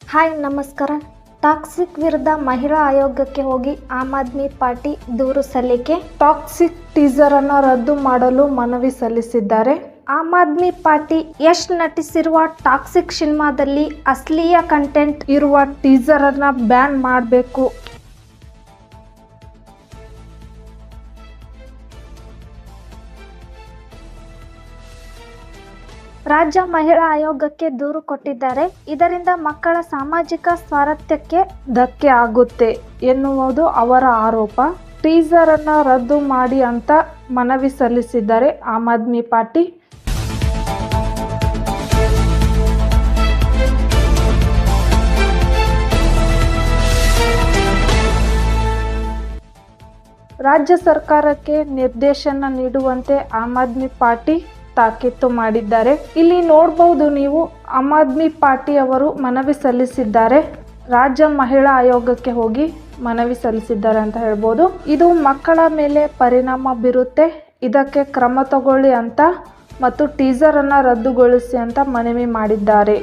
Hi ನಮಸ್ಕಾರ. Toxic ವಿರುದ್ಧ ಮಹಿಳಾ ಆಯೋಗಕ್ಕೆ ಹೋಗಿ ಆಮ್ ಆದ್ಮಿ ಪಾರ್ಟಿ ದೂರು ಸಲ್ಲಿಕೆ. ಟಾಕ್ಸಿಕ್ ಟೀಸರ್ ಅನ್ನು ರದ್ದು ಮಾಡಲು ಮನವಿ ಸಲ್ಲಿಸಿದ್ದಾರೆ. ಆಮ್ ಆದ್ಮಿ ಪಾರ್ಟಿ ಯಶ್ ನಟಿಸಿರುವ ಟಾಕ್ಸಿಕ್ ಸಿನಿಮಾದಲ್ಲಿ ಅಶ್ಲೀಲ ಕಂಟೆಂಟ್ ಇರುವ ಟೀಸರ್ ಅನ್ನ ಬ್ಯಾನ್ ಮಾಡಬೇಕು. ರಾಜ್ಯ ಮಹಿಳಾ ಆಯೋಗಕ್ಕೆ ದೂರು ಕೊಟ್ಟಿದ್ದಾರೆ. ಇದರಿಂದ ಮಕ್ಕಳ ಸಾಮಾಜಿಕ ಸ್ವಾತಂತ್ರ್ಯಕ್ಕೆ ಧಕ್ಕೆ ಆಗುತ್ತೆ ಎನ್ನುವುದು ಅವರ ಆರೋಪ. ಟೀಸರ್ ಅನ್ನ ರದ್ದು ಮಾಡಿ ಅಂತ ಮನವಿ ಸಲ್ಲಿಸಿದ್ದಾರೆ ಆಮ್ ಆದ್ಮಿ ಪಾರ್ಟಿ. ರಾಜ್ಯ ಸರ್ಕಾರಕ್ಕೆ ನಿರ್ದೇಶನ ನೀಡುವಂತೆ ಆಮ್ ಆದ್ಮಿ ಪಾರ್ಟಿ ತಾಕೀತು ಮಾಡಿದ್ದಾರೆ. ಇಲ್ಲಿ ನೋಡಬಹುದು ನೀವು, ಆಮ್ ಆದ್ಮಿ ಪಾರ್ಟಿ ಅವರು ಮನವಿ ಸಲ್ಲಿಸಿದ್ದಾರೆ. ರಾಜ್ಯ ಮಹಿಳಾ ಆಯೋಗಕ್ಕೆ ಹೋಗಿ ಮನವಿ ಸಲ್ಲಿಸಿದ್ದಾರೆ ಅಂತ ಹೇಳ್ಬೋದು. ಇದು ಮಕ್ಕಳ ಮೇಲೆ ಪರಿಣಾಮ ಬೀರುತ್ತೆ, ಇದಕ್ಕೆ ಕ್ರಮ ತಗೊಳ್ಳಿ ಅಂತ ಮತ್ತು ಟೀಸರ್ ಅನ್ನ ರದ್ದುಗೊಳಿಸಿ ಅಂತ ಮನವಿ ಮಾಡಿದ್ದಾರೆ.